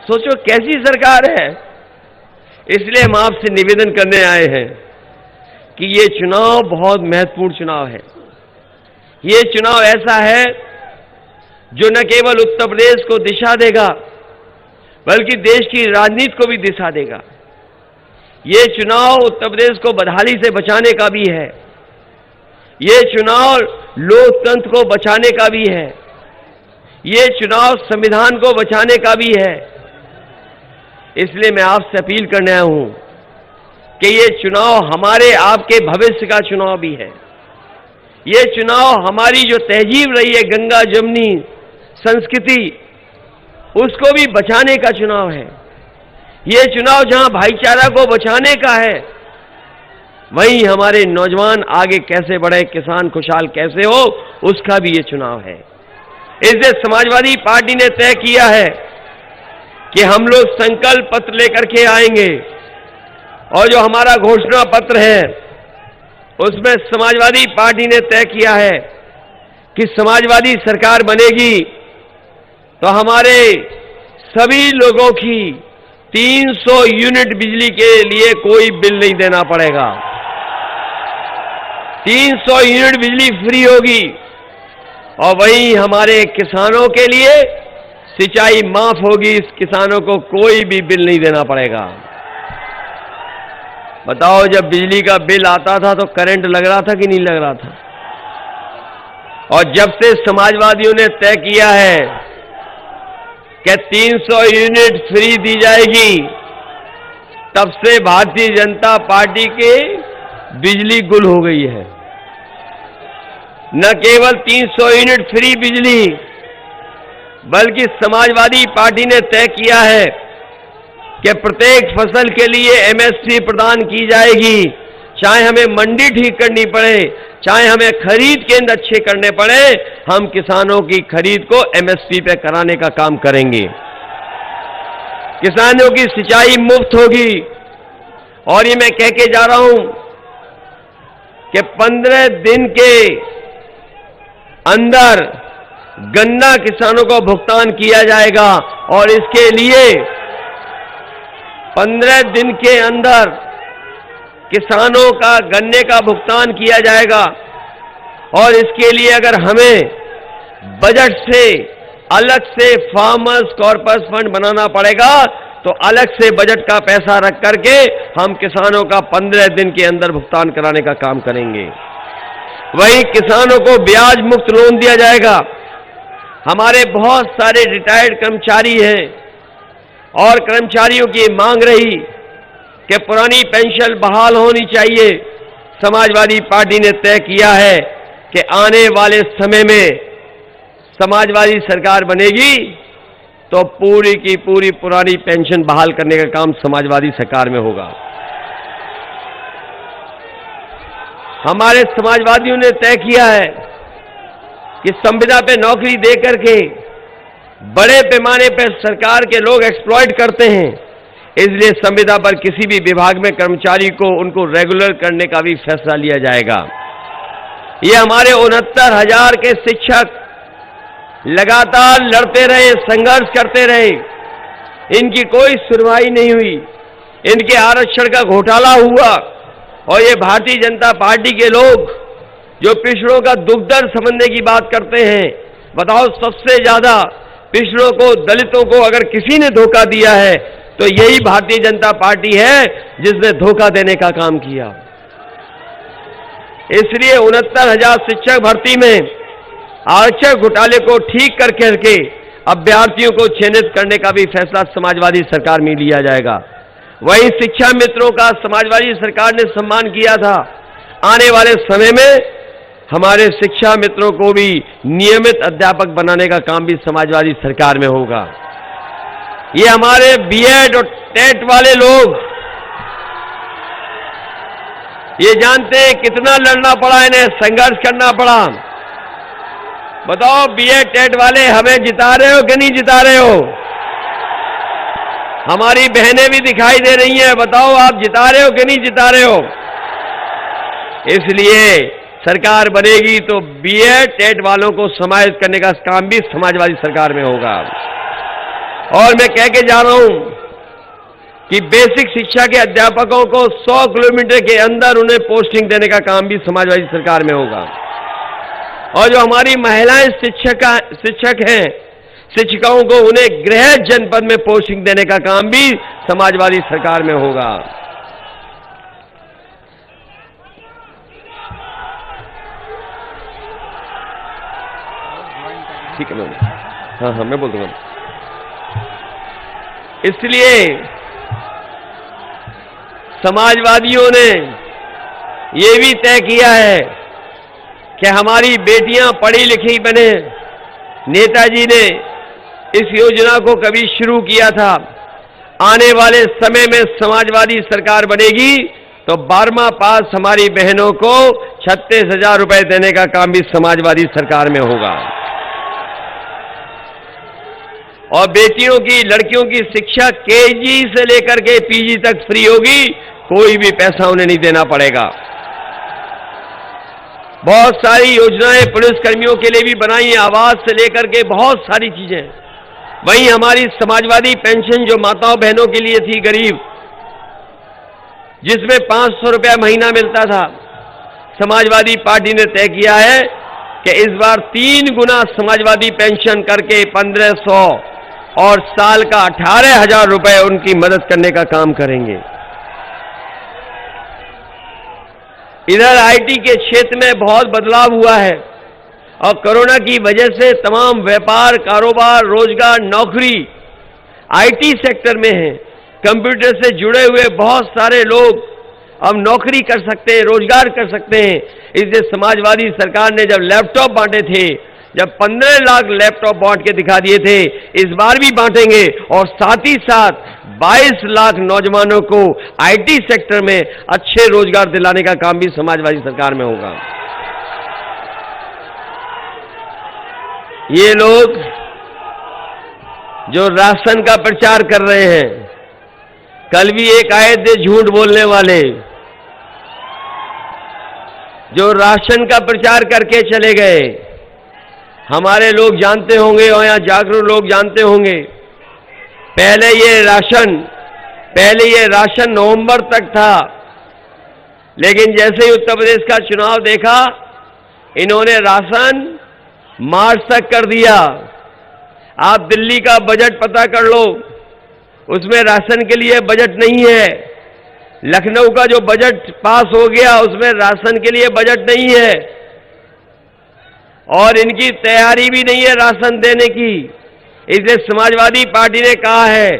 सोचो कैसी सरकार है। इसलिए हम आपसे निवेदन करने आए हैं कि ये चुनाव बहुत महत्वपूर्ण चुनाव है। ये चुनाव ऐसा है जो न केवल उत्तर प्रदेश को दिशा देगा, बल्कि देश की राजनीति को भी दिशा देगा। ये चुनाव उत्तर प्रदेश को बदहाली से बचाने का भी है। ये चुनाव लोकतंत्र को बचाने का भी है। ये चुनाव संविधान को बचाने का भी है। इसलिए मैं आपसे अपील करने आया हूं कि ये चुनाव हमारे आपके भविष्य का चुनाव भी है। ये चुनाव हमारी जो तहजीब रही है, गंगा जमुनी संस्कृति, उसको भी बचाने का चुनाव है। ये चुनाव जहां भाईचारा को बचाने का है, वहीं हमारे नौजवान आगे कैसे बढ़े, किसान खुशहाल कैसे हो, उसका भी ये चुनाव है। इसलिए समाजवादी पार्टी ने तय किया है कि हम लोग संकल्प पत्र लेकर के आएंगे और जो हमारा घोषणा पत्र है उसमें समाजवादी पार्टी ने तय किया है कि समाजवादी सरकार बनेगी तो हमारे सभी लोगों की 300 यूनिट बिजली के लिए कोई बिल नहीं देना पड़ेगा। 300 यूनिट बिजली फ्री होगी और वहीं हमारे किसानों के लिए सिंचाई माफ होगी। इस किसानों को कोई भी बिल नहीं देना पड़ेगा। बताओ, जब बिजली का बिल आता था तो करंट लग रहा था कि नहीं लग रहा था? और जब से समाजवादियों ने तय किया है कि 300 यूनिट फ्री दी जाएगी, तब से भारतीय जनता पार्टी की बिजली गुल हो गई है। न केवल 300 यूनिट फ्री बिजली, बल्कि समाजवादी पार्टी ने तय किया है कि प्रत्येक फसल के लिए एमएसपी प्रदान की जाएगी। चाहे हमें मंडी ठीक करनी पड़े, चाहे हमें खरीद केंद्र अच्छे करने पड़े, हम किसानों की खरीद को एमएसपी पे कराने का काम करेंगे। किसानों की सिंचाई मुफ्त होगी। और ये मैं कह के जा रहा हूं कि 15 दिन के अंदर गन्ना किसानों को भुगतान किया जाएगा और इसके लिए 15 दिन के अंदर किसानों का गन्ने का भुगतान किया जाएगा। और इसके लिए अगर हमें बजट से अलग से फार्मर्स कॉर्पस फंड बनाना पड़ेगा तो अलग से बजट का पैसा रख करके हम किसानों का 15 दिन के अंदर भुगतान कराने का काम करेंगे। वहीं किसानों को ब्याज मुक्त लोन दिया जाएगा। हमारे बहुत सारे रिटायर्ड कर्मचारी हैं और कर्मचारियों की मांग रही कि पुरानी पेंशन बहाल होनी चाहिए। समाजवादी पार्टी ने तय किया है कि आने वाले समय में समाजवादी सरकार बनेगी तो पूरी की पूरी पुरानी पेंशन बहाल करने का काम समाजवादी सरकार में होगा। हमारे समाजवादियों ने तय किया है कि संविदा पे नौकरी दे करके बड़े पैमाने पर सरकार के लोग एक्सप्लॉइट करते हैं। इसलिए संविदा पर किसी भी विभाग में कर्मचारी को उनको रेगुलर करने का भी फैसला लिया जाएगा। ये हमारे 69,000 के शिक्षक लगातार लड़ते रहे, संघर्ष करते रहे, इनकी कोई सुनवाई नहीं हुई, इनके आरक्षण का घोटाला हुआ और ये भारतीय जनता पार्टी के लोग जो पिछड़ों का दुख दर्द समझने की बात करते हैं, बताओ सबसे ज्यादा पिछड़ों को, दलितों को अगर किसी ने धोखा दिया है तो यही भारतीय जनता पार्टी है जिसने धोखा देने का काम किया। इसलिए 69,000 शिक्षक भर्ती में आरक्षण घोटाले को ठीक करके अभ्यर्थियों को चयनित करने का भी फैसला समाजवादी सरकार में लिया जाएगा। वहीं शिक्षा मित्रों का समाजवादी सरकार ने सम्मान किया था। आने वाले समय में हमारे शिक्षा मित्रों को भी नियमित अध्यापक बनाने का काम भी समाजवादी सरकार में होगा। ये हमारे बीएड और टेट वाले लोग ये जानते हैं कितना लड़ना पड़ा, इन्हें संघर्ष करना पड़ा। बताओ बीएड टेट वाले हमें जिता रहे हो कि नहीं जिता रहे हो? हमारी बहनें भी दिखाई दे रही हैं, बताओ आप जिता रहे हो कि नहीं जिता रहे हो? इसलिए सरकार बनेगी तो बीएड टेट वालों को समाहित करने का काम भी समाजवादी सरकार में होगा। और मैं कह के जा रहा हूं कि बेसिक शिक्षा के अध्यापकों को 100 किलोमीटर के अंदर उन्हें पोस्टिंग देने का काम भी समाजवादी सरकार में होगा। और जो हमारी महिलाएं शिक्षक हैं, शिक्षिकाओं को उन्हें गृह जनपद में पोस्टिंग देने का काम भी समाजवादी सरकार में होगा। ठीक है मैम। हाँ मैं बोल दूंगा। इसलिए समाजवादियों ने ये भी तय किया है कि हमारी बेटियां पढ़ी लिखी बने। नेताजी ने इस योजना को कभी शुरू किया था। आने वाले समय में समाजवादी सरकार बनेगी तो 12वां पास हमारी बहनों को 36,000 रुपए देने का काम भी समाजवादी सरकार में होगा। और बेटियों की, लड़कियों की शिक्षा केजी से लेकर के पीजी तक फ्री होगी, कोई भी पैसा उन्हें नहीं देना पड़ेगा। बहुत सारी योजनाएं पुलिस कर्मियों के लिए भी बनाई हैं, आवास से लेकर के बहुत सारी चीजें। वहीं हमारी समाजवादी पेंशन जो माताओं बहनों के लिए थी गरीब, जिसमें 500 रुपया महीना मिलता था, समाजवादी पार्टी ने तय किया है कि इस बार 3 गुना समाजवादी पेंशन करके 1500 और साल का 18,000 रुपए उनकी मदद करने का काम करेंगे। इधर आईटी के क्षेत्र में बहुत बदलाव हुआ है और कोरोना की वजह से तमाम व्यापार, कारोबार, रोजगार, नौकरी आईटी सेक्टर में है। कंप्यूटर से जुड़े हुए बहुत सारे लोग अब नौकरी कर सकते हैं, रोजगार कर सकते हैं। इसलिए समाजवादी सरकार ने जब लैपटॉप बांटे थे, जब 15 लाख लैपटॉप बांट के दिखा दिए थे, इस बार भी बांटेंगे और साथ ही साथ 22 लाख नौजवानों को आईटी सेक्टर में अच्छे रोजगार दिलाने का काम भी समाजवादी सरकार में होगा। ये लोग जो राशन का प्रचार कर रहे हैं, कल भी एक आए थे झूठ बोलने वाले, जो राशन का प्रचार करके चले गए। हमारे लोग जानते होंगे और यहां जागरूक लोग जानते होंगे, पहले ये राशन नवंबर तक था, लेकिन जैसे ही उत्तर प्रदेश का चुनाव देखा, इन्होंने राशन मार्च तक कर दिया। आप दिल्ली का बजट पता कर लो, उसमें राशन के लिए बजट नहीं है। लखनऊ का जो बजट पास हो गया, उसमें राशन के लिए बजट नहीं है और इनकी तैयारी भी नहीं है राशन देने की। इसलिए समाजवादी पार्टी ने कहा है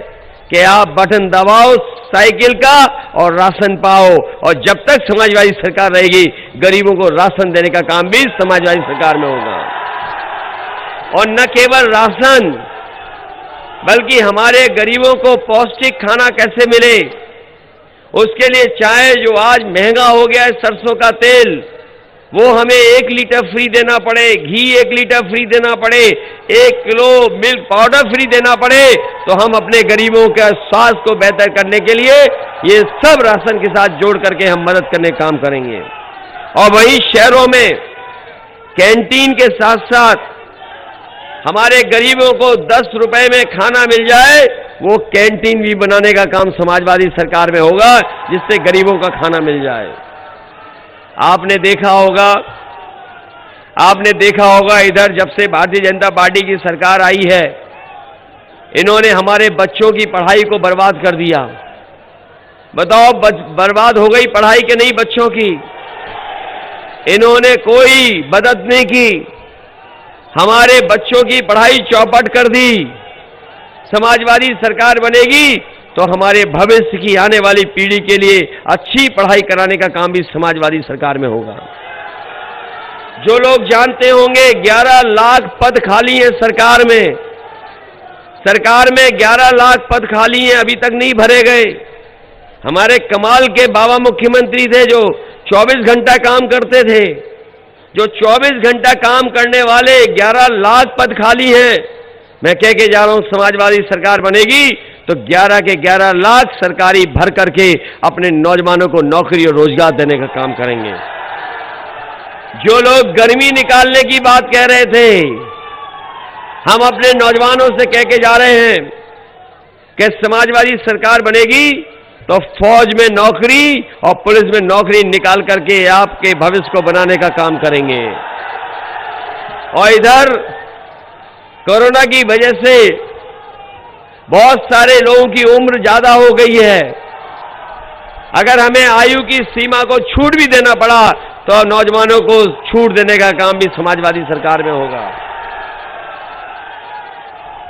कि आप बटन दबाओ साइकिल का और राशन पाओ, और जब तक समाजवादी सरकार रहेगी गरीबों को राशन देने का काम भी समाजवादी सरकार में होगा। और न केवल राशन, बल्कि हमारे गरीबों को पौष्टिक खाना कैसे मिले, उसके लिए चाहे जो आज महंगा हो गया है सरसों का तेल, वो हमें 1 लीटर फ्री देना पड़े, घी 1 लीटर फ्री देना पड़े, 1 किलो मिल्क पाउडर फ्री देना पड़े, तो हम अपने गरीबों के स्वास्थ्य को बेहतर करने के लिए ये सब राशन के साथ जोड़ करके हम मदद करने का काम करेंगे। और वहीं शहरों में कैंटीन के साथ साथ हमारे गरीबों को 10 रुपए में खाना मिल जाए, वो कैंटीन भी बनाने का काम समाजवादी सरकार में होगा, जिससे गरीबों का खाना मिल जाए। आपने देखा होगा इधर जब से भारतीय जनता पार्टी की सरकार आई है, इन्होंने हमारे बच्चों की पढ़ाई को बर्बाद कर दिया। बताओ, बर्बाद हो गई पढ़ाई के नहीं बच्चों की? इन्होंने कोई मदद नहीं की, हमारे बच्चों की पढ़ाई चौपट कर दी। समाजवादी सरकार बनेगी तो हमारे भविष्य की आने वाली पीढ़ी के लिए अच्छी पढ़ाई कराने का काम भी समाजवादी सरकार में होगा। जो लोग जानते होंगे 11 लाख पद खाली हैं सरकार में 11 लाख पद खाली हैं, अभी तक नहीं भरे गए। हमारे कमाल के बाबा मुख्यमंत्री थे जो 24 घंटा काम करते थे, जो 24 घंटा काम करने वाले 11 लाख पद खाली हैं। मैं कह के जा रहा हूं, समाजवादी सरकार बनेगी तो 11 के 11 लाख सरकारी भर करके अपने नौजवानों को नौकरी और रोजगार देने का काम करेंगे। जो लोग गर्मी निकालने की बात कह रहे थे, हम अपने नौजवानों से कह के जा रहे हैं कि समाजवादी सरकार बनेगी तो फौज में नौकरी और पुलिस में नौकरी निकाल करके आपके भविष्य को बनाने का काम करेंगे। और इधर कोरोना की वजह से बहुत सारे लोगों की उम्र ज्यादा हो गई है। अगर हमें आयु की सीमा को छूट भी देना पड़ा तो नौजवानों को छूट देने का काम भी समाजवादी सरकार में होगा।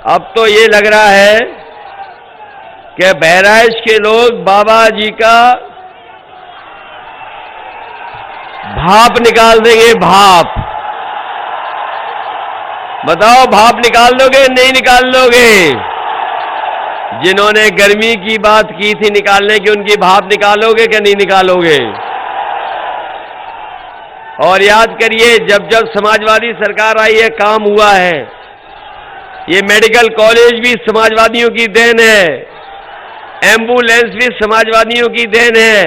अब तो ये लग रहा है कि बहराइच के लोग बाबा जी का भाप निकाल देंगे। भाप, बताओ भाप निकाल लोगे नहीं निकाल लोगे? जिन्होंने गर्मी की बात की थी निकालने की, उनकी भाप निकालोगे कि नहीं निकालोगे? और याद करिए, जब जब समाजवादी सरकार आई है काम हुआ है। ये मेडिकल कॉलेज भी समाजवादियों की देन है, एम्बुलेंस भी समाजवादियों की देन है,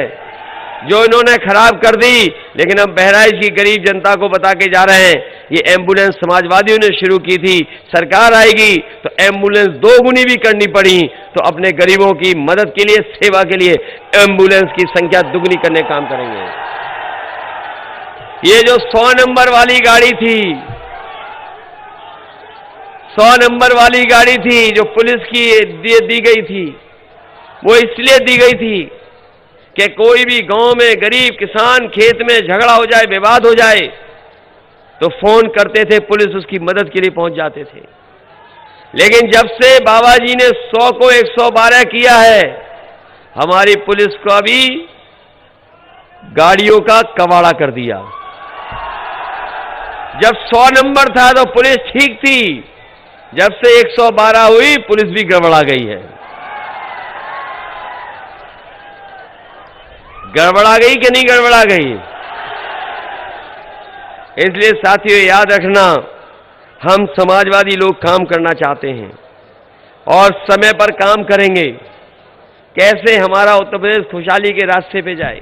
जो इन्होंने खराब कर दी। लेकिन हम बहराइच की गरीब जनता को बता के जा रहे हैं, ये एम्बुलेंस समाजवादियों ने शुरू की थी। सरकार आएगी तो एम्बुलेंस 2 गुनी भी करनी पड़ी तो अपने गरीबों की मदद के लिए, सेवा के लिए एम्बुलेंस की संख्या दुगनी करने का काम करेंगे। ये जो 100 नंबर वाली गाड़ी थी, 100 नंबर वाली गाड़ी थी जो पुलिस की दी गई थी, वो इसलिए दी गई थी कि कोई भी गांव में गरीब किसान खेत में झगड़ा हो जाए, विवाद हो जाए, तो फोन करते थे, पुलिस उसकी मदद के लिए पहुंच जाते थे। लेकिन जब से बाबा जी ने 100 को 112 किया है, हमारी पुलिस को अभी गाड़ियों का कबाड़ा कर दिया। जब 100 नंबर था तो पुलिस ठीक थी, जब से 112 हुई पुलिस भी गड़बड़ा गई है। गड़बड़ा गई कि नहीं गड़बड़ा गई? इसलिए साथियों याद रखना, हम समाजवादी लोग काम करना चाहते हैं और समय पर काम करेंगे। कैसे हमारा उत्तर प्रदेश खुशहाली के रास्ते पे जाए।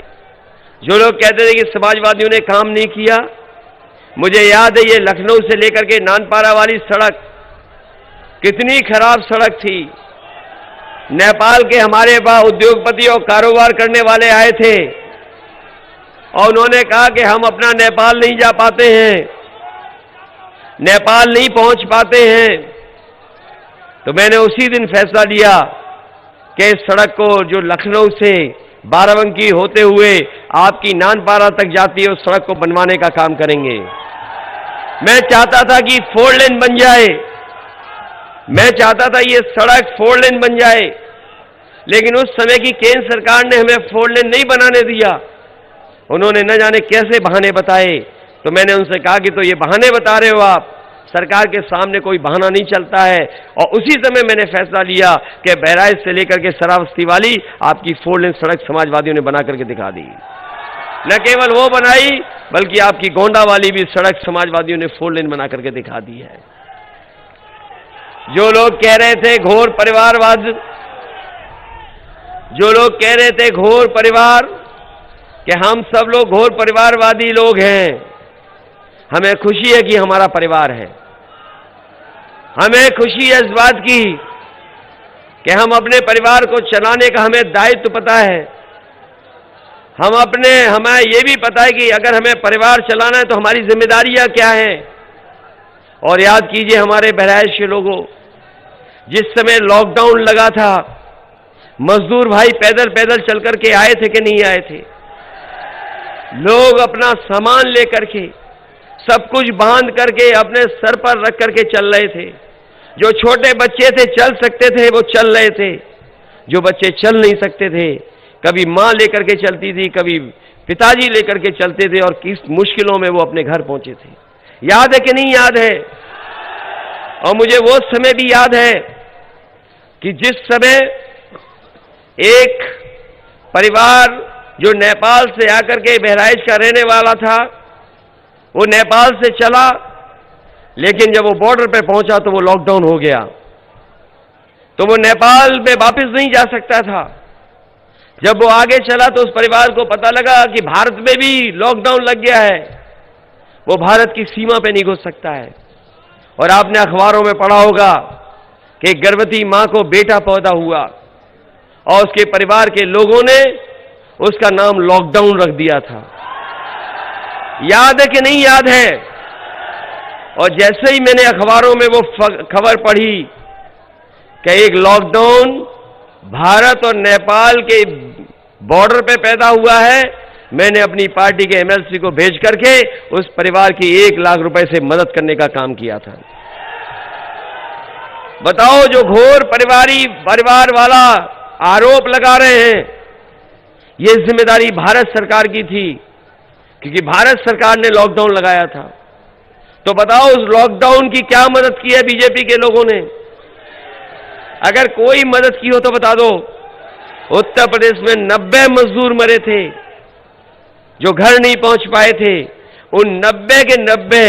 जो लोग कहते थे कि समाजवादियों ने काम नहीं किया, मुझे याद है ये लखनऊ से लेकर के नानपारा वाली सड़क कितनी खराब सड़क थी। नेपाल के हमारे पास उद्योगपति और कारोबार करने वाले आए थे और उन्होंने कहा कि हम अपना नेपाल नहीं जा पाते हैं, नेपाल नहीं पहुंच पाते हैं। तो मैंने उसी दिन फैसला लिया कि इस सड़क को, जो लखनऊ से बाराबंकी होते हुए आपकी नानपारा तक जाती है, उस सड़क को बनवाने का काम करेंगे। मैं चाहता था कि 4 लेन बन जाए, मैं चाहता था ये सड़क 4 लेन बन जाए, लेकिन उस समय की केंद्र सरकार ने हमें 4 लेन नहीं बनाने दिया। उन्होंने न जाने कैसे बहाने बताए। तो मैंने उनसे कहा कि तो ये बहाने बता रहे हो आप, सरकार के सामने कोई बहाना नहीं चलता है। और उसी समय मैंने फैसला लिया कि बहराइच से लेकर के सरावस्ती वाली आपकी 4 लेन सड़क समाजवादियों ने बना करके दिखा दी। न केवल वो बनाई, बल्कि आपकी गोंडा वाली भी सड़क समाजवादियों ने 4 लेन बना करके दिखा दी है। जो लोग कह रहे थे घोर परिवारवाद, जो लोग कह रहे थे घोर परिवार, कि हम सब लोग घोर परिवारवादी लोग हैं, हमें खुशी है कि हमारा परिवार है। हमें खुशी है इस बात की कि हम अपने परिवार को चलाने का हमें दायित्व पता है। हमें ये भी पता है कि अगर हमें परिवार चलाना है तो हमारी जिम्मेदारियां क्या हैं। और याद कीजिए हमारे बहराइच के लोगों, जिस समय लॉकडाउन लगा था, मजदूर भाई पैदल पैदल चल करके आए थे कि नहीं आए थे? लोग अपना सामान लेकर के, सब कुछ बांध करके अपने सर पर रख करके चल रहे थे। जो छोटे बच्चे थे चल सकते थे वो चल रहे थे, जो बच्चे चल नहीं सकते थे, कभी मां लेकर के चलती थी, कभी पिताजी लेकर के चलते थे, और किस मुश्किलों में वो अपने घर पहुंचे थे। याद है कि नहीं याद है? और मुझे वो समय भी याद है कि जिस समय एक परिवार जो नेपाल से आकर के बहराइच का रहने वाला था, वो नेपाल से चला, लेकिन जब वो बॉर्डर पे पहुंचा तो वो लॉकडाउन हो गया, तो वो नेपाल में वापस नहीं जा सकता था। जब वो आगे चला तो उस परिवार को पता लगा कि भारत में भी लॉकडाउन लग गया है, वो भारत की सीमा पे नहीं घुस सकता है। और आपने अखबारों में पढ़ा होगा कि एक गर्भवती मां को बेटा पैदा हुआ और उसके परिवार के लोगों ने उसका नाम लॉकडाउन रख दिया था। याद है कि नहीं याद है? और जैसे ही मैंने अखबारों में वो खबर पढ़ी कि एक लॉकडाउन भारत और नेपाल के बॉर्डर पे पैदा हुआ है, मैंने अपनी पार्टी के एमएलसी को भेज करके उस परिवार की 1 लाख रुपए से मदद करने का काम किया था। बताओ, जो घोर परिवार वाला आरोप लगा रहे हैं, ये जिम्मेदारी भारत सरकार की थी, क्योंकि भारत सरकार ने लॉकडाउन लगाया था। तो बताओ, उस लॉकडाउन की क्या मदद की है बीजेपी के लोगों ने? अगर कोई मदद की हो तो बता दो। उत्तर प्रदेश में 90 मजदूर मरे थे जो घर नहीं पहुंच पाए थे। उन 90 के 90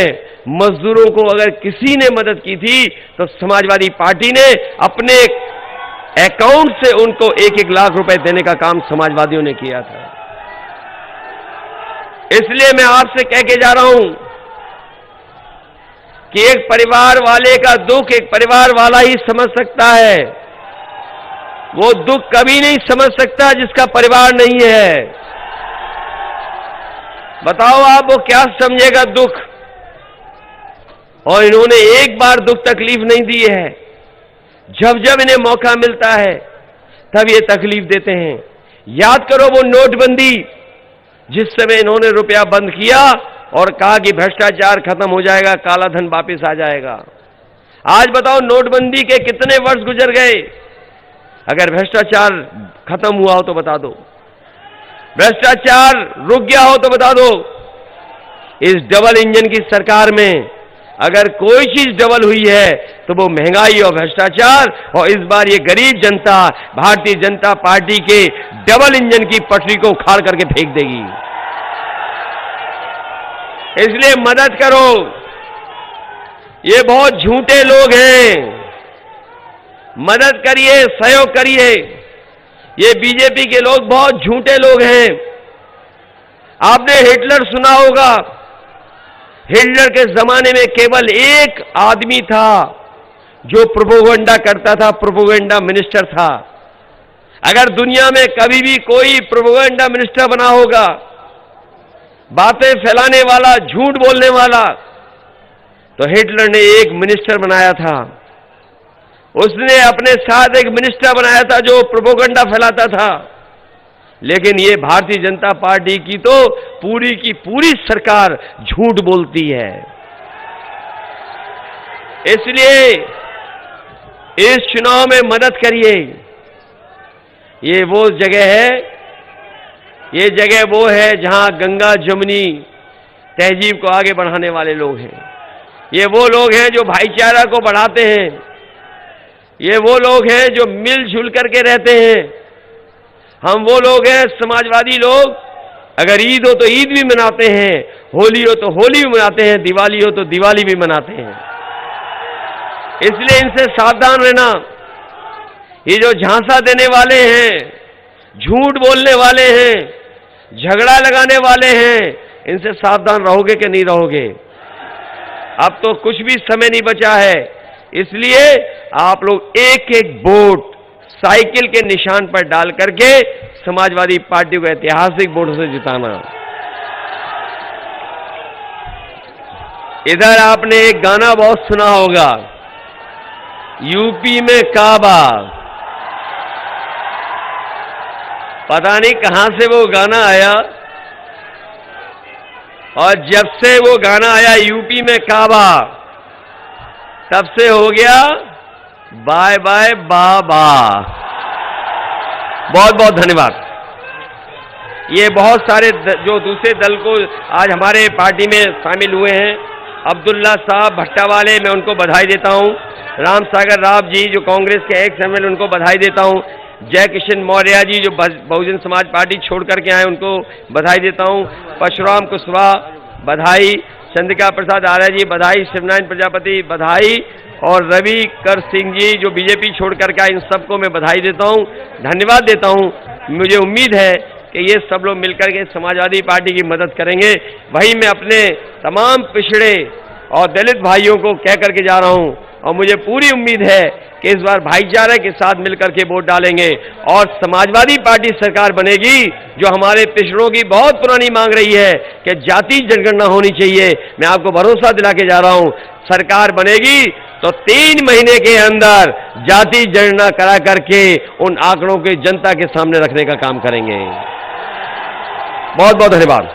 मजदूरों को अगर किसी ने मदद की थी तो समाजवादी पार्टी ने अपने अकाउंट से उनको 1-1 लाख रुपए देने का काम समाजवादियों ने किया था। इसलिए मैं आपसे कह के जा रहा हूं कि एक परिवार वाले का दुख एक परिवार वाला ही समझ सकता है। वो दुख कभी नहीं समझ सकता जिसका परिवार नहीं है। बताओ आप, वो क्या समझेगा दुख? और इन्होंने एक बार दुख तकलीफ नहीं दी है। जब जब इन्हें मौका मिलता है तब ये तकलीफ देते हैं। याद करो वो नोटबंदी, जिस समय इन्होंने रुपया बंद किया और कहा कि भ्रष्टाचार खत्म हो जाएगा, काला धन वापस आ जाएगा। आज बताओ, नोटबंदी के कितने वर्ष गुजर गए? अगर भ्रष्टाचार खत्म हुआ हो तो बता दो, भ्रष्टाचार रुक गया हो तो बता दो। इस डबल इंजन की सरकार में अगर कोई चीज डबल हुई है तो वो महंगाई और भ्रष्टाचार। और इस बार ये गरीब जनता भारतीय जनता पार्टी के डबल इंजन की पटरी को उखाड़ करके फेंक देगी। इसलिए मदद करो। ये बहुत झूठे लोग हैं, मदद करिए, सहयोग करिए। ये बीजेपी के लोग बहुत झूठे लोग हैं। आपने हिटलर सुना होगा। हिटलर के जमाने में केवल एक आदमी था जो प्रोपेगेंडा करता था, प्रोपेगेंडा मिनिस्टर था। अगर दुनिया में कभी भी कोई प्रोपेगेंडा मिनिस्टर बना होगा, बातें फैलाने वाला, झूठ बोलने वाला, तो हिटलर ने एक मिनिस्टर बनाया था। उसने अपने साथ एक मिनिस्टर बनाया था जो प्रोपेगेंडा फैलाता था। लेकिन ये भारतीय जनता पार्टी की तो पूरी की पूरी सरकार झूठ बोलती है। इसलिए इस चुनाव में मदद करिए। ये वो जगह है, ये जगह वो है जहां गंगा जमुनी तहजीब को आगे बढ़ाने वाले लोग हैं। ये वो लोग हैं जो भाईचारा को बढ़ाते हैं। ये वो लोग हैं जो मिलजुल करके रहते हैं। हम वो लोग हैं, समाजवादी लोग, अगर ईद हो तो ईद भी मनाते हैं, होली हो तो होली भी मनाते हैं, दिवाली हो तो दिवाली भी मनाते हैं। इसलिए इनसे सावधान रहना। ये जो झांसा देने वाले हैं, झूठ बोलने वाले हैं, झगड़ा लगाने वाले हैं, इनसे सावधान रहोगे कि नहीं रहोगे? अब तो कुछ भी समय नहीं बचा है। इसलिए आप लोग एक एक वोट साइकिल के निशान पर डाल करके समाजवादी पार्टी को ऐतिहासिक वोटों से जिताना। इधर आपने एक गाना बहुत सुना होगा, यूपी में काबा। पता नहीं कहां से वो गाना आया, और जब से वो गाना आया यूपी में काबा, तब से हो गया बाय बाय बाबा। बहुत बहुत धन्यवाद। ये बहुत सारे जो दूसरे दल को आज हमारे पार्टी में शामिल हुए हैं, अब्दुल्ला साहब भट्टा वाले, मैं उनको बधाई देता हूं। राम सागर राव जी जो कांग्रेस के एक्स एमएलए, उनको बधाई देता हूं। जय किशन मौर्य जी जो बहुजन समाज पार्टी छोड़ करके आए, उनको बधाई देता हूं। परशुराम कुशवाहा बधाई, चंद्रिका प्रसाद आर्य जी बधाई, शिवनारायण प्रजापति बधाई, और रवि कर सिंह जी जो बीजेपी छोड़ करके आए, इन सबको मैं बधाई देता हूं, धन्यवाद देता हूं। मुझे उम्मीद है कि ये सब लोग मिलकर के समाजवादी पार्टी की मदद करेंगे। वही मैं अपने तमाम पिछड़े और दलित भाइयों को कह करके जा रहा हूं, और मुझे पूरी उम्मीद है कि इस बार भाईचारे के साथ मिलकर के वोट डालेंगे और समाजवादी पार्टी सरकार बनेगी, जो हमारे पिछड़ों की बहुत पुरानी मांग रही है कि जाति जनगणना होनी चाहिए। मैं आपको भरोसा दिला के जा रहा हूं, सरकार बनेगी तो 3 महीने के अंदर जाति जनगणना करा करके उन आंकड़ों के जनता के सामने रखने का काम करेंगे। बहुत बहुत धन्यवाद।